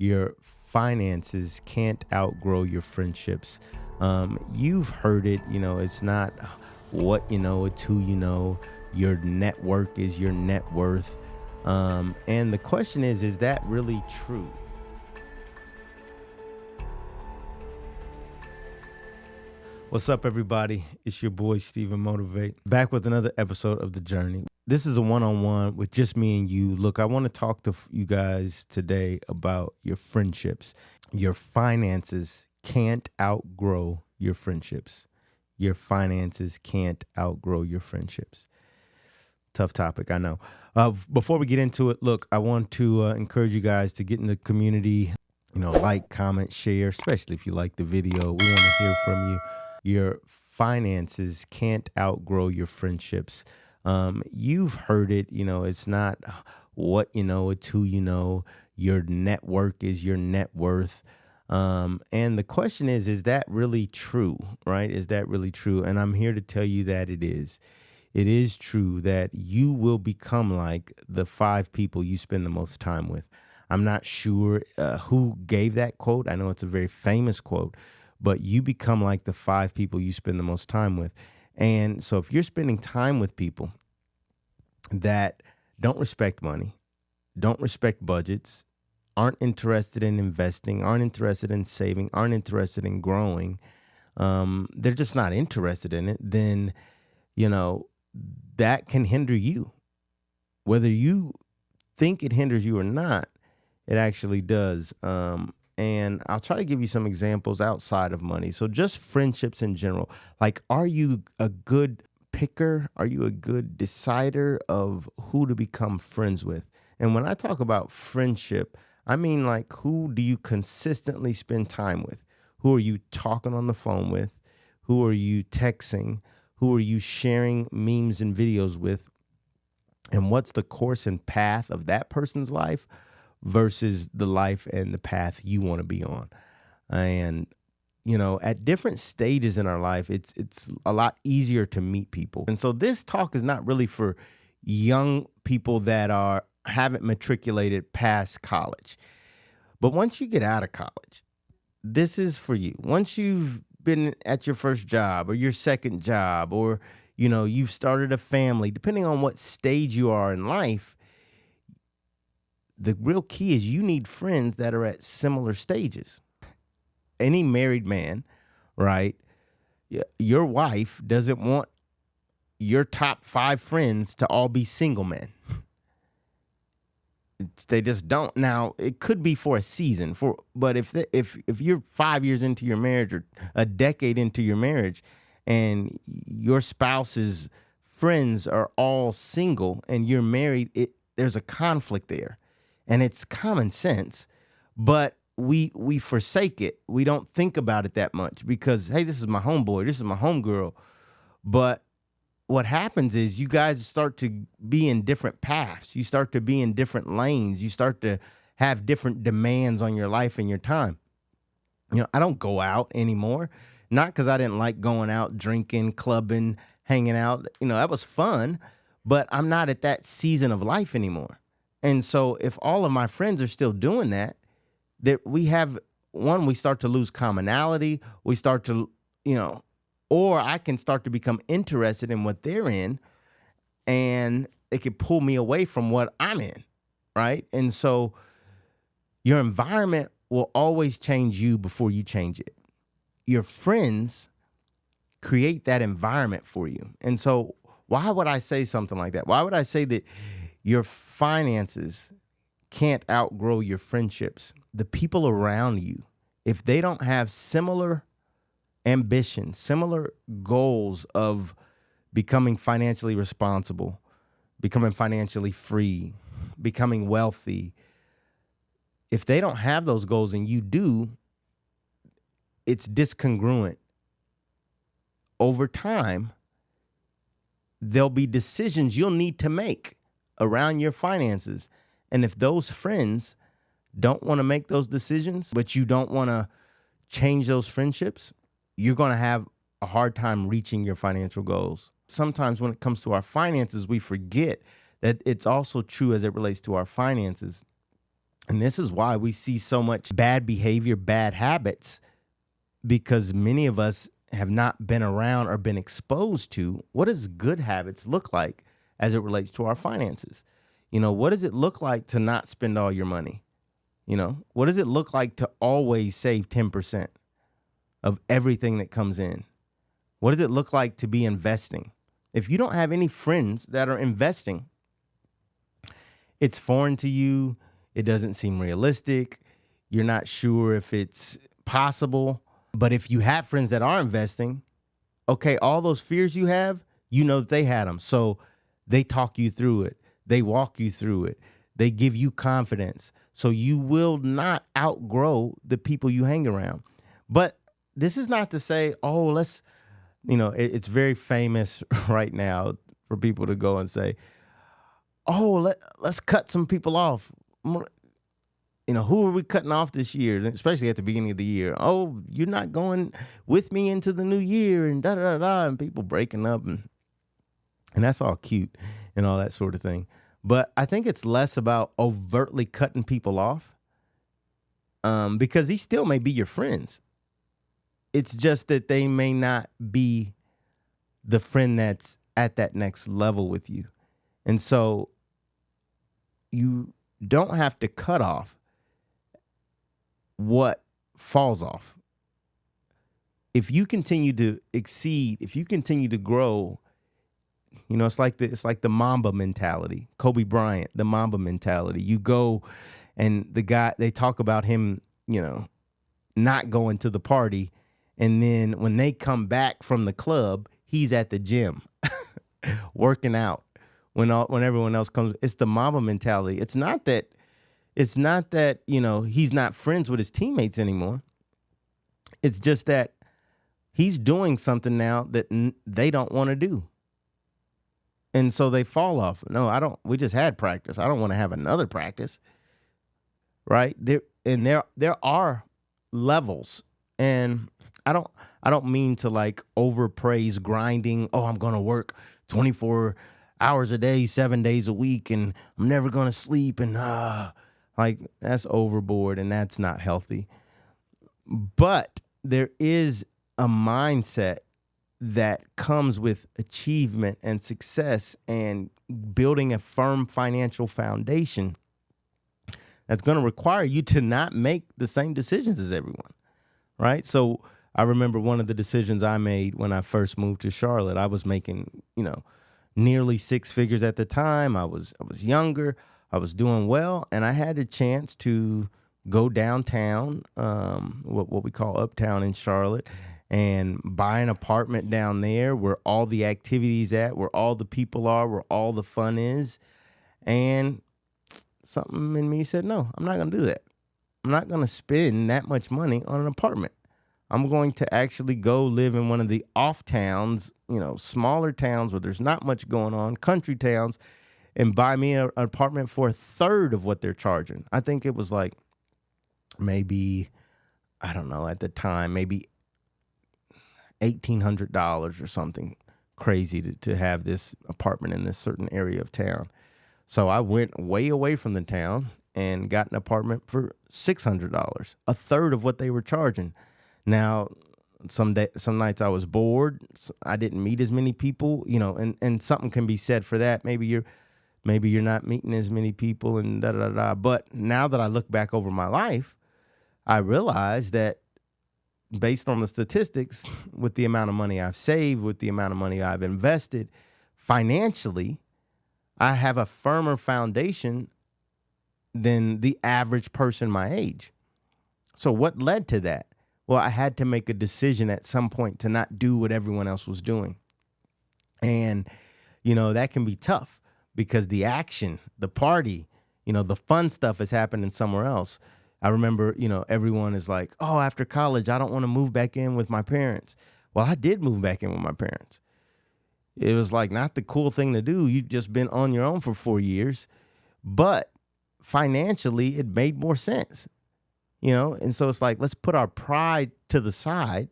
your finances can't outgrow your friendships. You've heard it, it's not what you know, it's who you know. Your network is your net worth. And the question is that really true? What's up, everybody? It's your boy, StephenMotivate, back with another episode of The Journey. This is a one-on-one with just me and you. Look, I want to talk to you guys today about your friendships. Your finances can't outgrow your friendships. Your finances can't outgrow your friendships. Tough topic, I know. Before we get into it, look, I want to encourage you guys to get in the community, like, comment, share, especially if you like the video. We want to hear from you. Your finances can't outgrow your friendships. You've heard it, it's not what you know, it's who you know. Your network is your net worth. And the question is that really true, right? Is that really true? And I'm here to tell you that it is. It is true that you will become like the 5 people you spend the most time with. I'm not sure who gave that quote. I know it's a very famous quote, but you become like the 5 people you spend the most time with. And so if you're spending time with people that don't respect money, don't respect budgets, aren't interested in investing, aren't interested in saving, aren't interested in growing, they're just not interested in it, then, that can hinder you. Whether you think it hinders you or not, it actually does. And I'll try to give you some examples outside of money. So just friendships in general. Like, are you a good picker? Are you a good decider of who to become friends with? And when I talk about friendship, I mean, like, who do you consistently spend time with? Who are you talking on the phone with? Who are you texting? Who are you sharing memes and videos with? And what's the course and path of that person's life versus the life and the path you want to be on? And, at different stages in our life, it's a lot easier to meet people. And so this talk is not really for young people that haven't matriculated past college. But once you get out of college, this is for you. Once you've been at your first job or your second job, or, you've started a family, depending on what stage you are in life, the real key is you need friends that are at similar stages. Any married man, right? Your wife doesn't want your top 5 friends to all be single men. They just don't. Now, it could be for a season, but if you're 5 years into your marriage or a decade into your marriage, and your spouse's friends are all single and you're married, there's a conflict there. And it's common sense, but we forsake it. We don't think about it that much because, hey, this is my homeboy, this is my homegirl. But what happens is you guys start to be in different paths. You start to be in different lanes. You start to have different demands on your life and your time. I don't go out anymore, not because I didn't like going out, drinking, clubbing, hanging out. That was fun, but I'm not at that season of life anymore. And so if all of my friends are still doing that we start to lose commonality. We start to, or I can start to become interested in what they're in, and it could pull me away from what I'm in, right? And so your environment will always change you before you change it. Your friends create that environment for you. And so why would I say something like that? Why would I say that your finances can't outgrow your friendships? The people around you, if they don't have similar ambition, similar goals of becoming financially responsible, becoming financially free, becoming wealthy, if they don't have those goals and you do, it's discongruent. Over time, there'll be decisions you'll need to make around your finances. And if those friends don't want to make those decisions, but you don't want to change those friendships, you're going to have a hard time reaching your financial goals. Sometimes when it comes to our finances, we forget that it's also true as it relates to our finances. And this is why we see so much bad behavior, bad habits, because many of us have not been around or been exposed to what does good habits look like as it relates to our finances. What does it look like to not spend all your money? What does it look like to always save 10% of everything that comes in? What does it look like to be investing? If you don't have any friends that are investing, it's foreign to you. It doesn't seem realistic. You're not sure if it's possible. But if you have friends that are investing, okay, all those fears you have, that they had them. So they talk you through it. They walk you through it. They give you confidence. So you will not outgrow the people you hang around. But this is not to say, it's very famous right now for people to go and say, let's cut some people off. Who are we cutting off this year? Especially at the beginning of the year. Oh, you're not going with me into the new year and da-da-da-da, and people breaking up. And that's all cute and all that sort of thing. But I think it's less about overtly cutting people off because these still may be your friends. It's just that they may not be the friend that's at that next level with you. And so you don't have to cut off what falls off. If you continue to exceed, if you continue to grow, it's like the Mamba mentality. Kobe Bryant, the Mamba mentality. You go and the guy, they talk about him, not going to the party. And then when they come back from the club, he's at the gym working out. When everyone else comes, it's the Mamba mentality. It's not that he's not friends with his teammates anymore. It's just that he's doing something now that they don't want to do. And so they fall off. No, we just had practice. I don't want to have another practice. Right? There are levels. And I don't mean to overpraise grinding. Oh, I'm going to work 24 hours a day, 7 days a week, and I'm never going to sleep. And that's overboard, and that's not healthy. But there is a mindset that comes with achievement and success and building a firm financial foundation that's going to require you to not make the same decisions as everyone, right? So I remember one of the decisions I made when I first moved to Charlotte. I was making, nearly six figures at the time. I was younger. I was doing well, and I had a chance to go downtown, what we call uptown in Charlotte, and buy an apartment down there where all the activities at, where all the people are, where all the fun is. And something in me said, no, I'm not going to do that. I'm not going to spend that much money on an apartment. I'm going to actually go live in one of the off towns, smaller towns where there's not much going on, country towns, and buy me an apartment for a third of what they're charging. I think it was maybe, I don't know, at the time, maybe $1,800 or something crazy to have this apartment in this certain area of town. So I went way away from the town and got an apartment for $600, a third of what they were charging. Now, some nights I was bored. I didn't meet as many people, and something can be said for that. Maybe you're not meeting as many people and da da da. But now that I look back over my life, I realize that based on the statistics, with the amount of money I've saved, with the amount of money I've invested financially, I have a firmer foundation than the average person my age. So what led to that? Well, I had to make a decision at some point to not do what everyone else was doing. And, that can be tough because the action, the party, the fun stuff is happening somewhere else. I remember, everyone is like, oh, after college, I don't want to move back in with my parents. Well, I did move back in with my parents. It was not the cool thing to do. You've just been on your own for 4 years, but financially it made more sense, And so it's let's put our pride to the side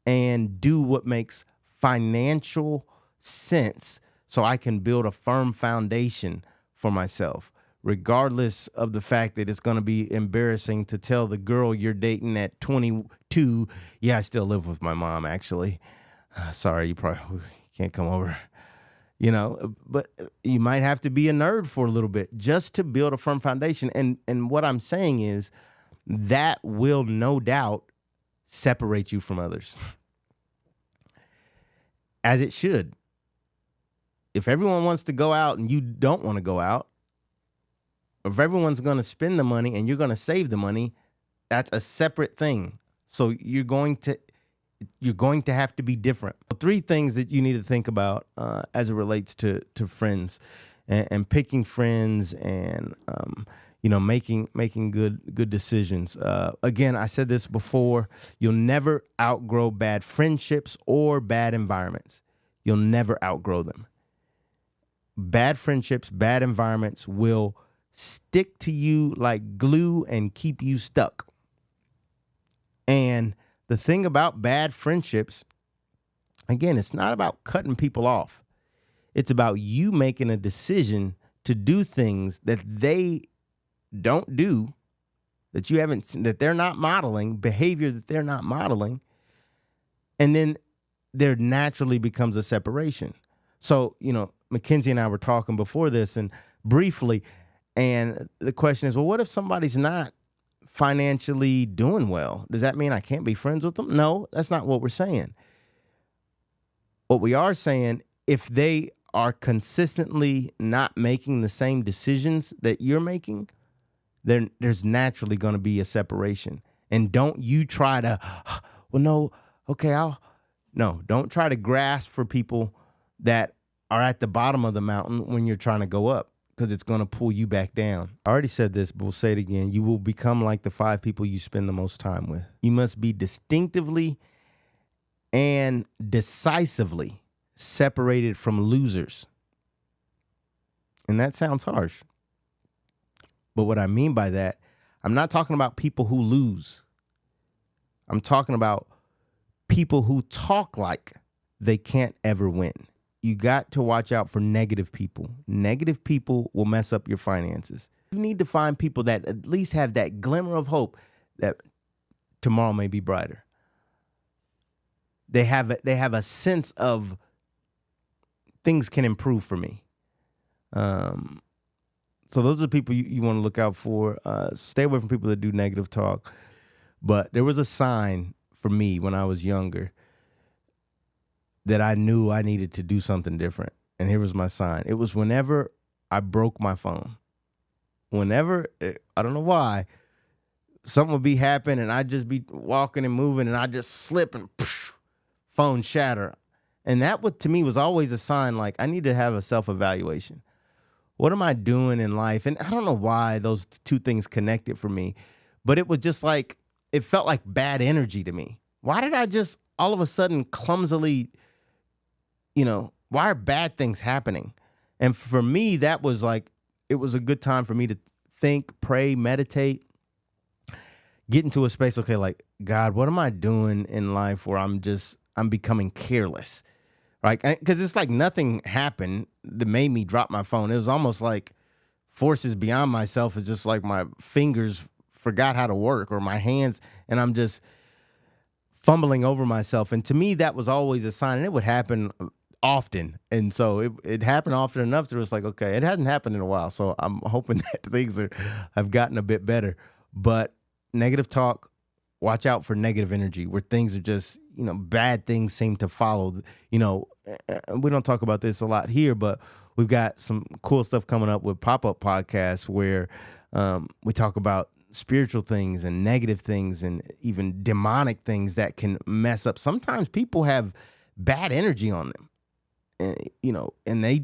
and do what makes financial sense so I can build a firm foundation for myself, regardless of the fact that it's going to be embarrassing to tell the girl you're dating at 22, yeah, I still live with my mom, actually. Sorry, you probably can't come over. But you might have to be a nerd for a little bit just to build a firm foundation. And what I'm saying is that will no doubt separate you from others, as it should. If everyone wants to go out and you don't want to go out, if everyone's going to spend the money and you're going to save the money, that's a separate thing. So you're going to have to be different. 3 things that you need to think about as it relates to friends and picking friends and making good decisions. Again, I said this before, you'll never outgrow bad friendships or bad environments. You'll never outgrow them. Bad friendships, bad environments will stick to you like glue and keep you stuck. And the thing about bad friendships, again, it's not about cutting people off. It's about you making a decision to do things that they don't do, that they're not modeling, behavior that they're not modeling. And then there naturally becomes a separation. So, Mackenzie and I were talking before this and briefly, and the question is, well, what if somebody's not financially doing well? Does that mean I can't be friends with them? No, that's not what we're saying. What we are saying, if they are consistently not making the same decisions that you're making, then there's naturally going to be a separation. And don't you try to, don't try to grasp for people that are at the bottom of the mountain when you're trying to go up, because it's going to pull you back down. I already said this, but we'll say it again. You will become like the 5 people you spend the most time with. You must be distinctively and decisively separated from losers. And that sounds harsh. But what I mean by that, I'm not talking about people who lose. I'm talking about people who talk like they can't ever win. You got to watch out for negative people. Negative people will mess up your finances. You need to find people that at least have that glimmer of hope that tomorrow may be brighter. They have a sense of things can improve for me. So those are the people you want to look out for. Stay away from people that do negative talk. But there was a sign for me when I was younger that I knew I needed to do something different. And here was my sign. It was whenever I broke my phone. Whenever, I don't know why, something would be happening and I'd just be walking and moving and I'd just slip and phone shatter. And that to me was always a sign like I need to have a self-evaluation. What am I doing in life? And I don't know why those 2 things connected for me, but it was just like, it felt like bad energy to me. Why did I just all of a sudden clumsily, why are bad things happening? And for me, that was like, it was a good time for me to think, pray, meditate, get into a space, okay, like, God, what am I doing in life where I'm becoming careless, right? Because it's like nothing happened that made me drop my phone. It was almost like forces beyond myself. It's just like my fingers forgot how to work, or my hands, and I'm just fumbling over myself. And to me, that was always a sign, and it would happen often. And so it happened often enough that it was like, okay, it hasn't happened in a while. So I'm hoping that things have gotten a bit better. But negative talk, watch out for negative energy where things are just, bad things seem to follow. We don't talk about this a lot here, but we've got some cool stuff coming up with pop-up podcasts where we talk about spiritual things and negative things and even demonic things that can mess up. Sometimes people have bad energy on them, and you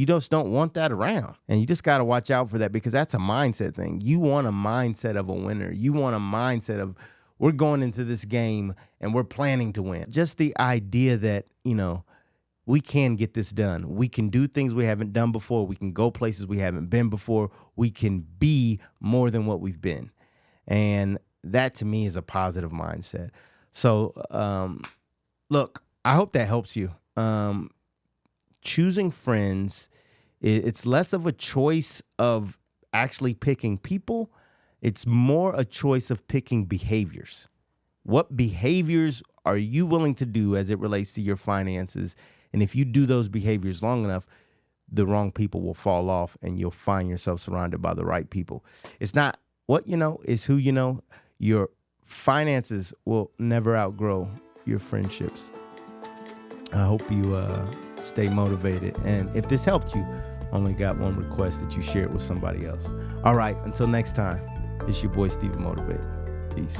just don't want that around. And you just got to watch out for that, because that's a mindset thing. You want a mindset of a winner. You want a mindset of, we're going into this game and we're planning to win. Just the idea that, we can get this done. We can do things we haven't done before. We can go places we haven't been before. We can be more than what we've been. And that to me is a positive mindset. So, look, I hope that helps you. Choosing friends It's less of a choice of actually picking people. It's more a choice of picking behaviors. What behaviors are you willing to do as it relates to your finances? And if you do those behaviors long enough, the wrong people will fall off and you'll find yourself surrounded by the right people. It's not what you know, it's who you know. Your finances will never outgrow your friendships. I hope you stay motivated. And if this helped you, only got one request, that you share it with somebody else. All right, until next time, it's your boy StephenMotivate. Peace.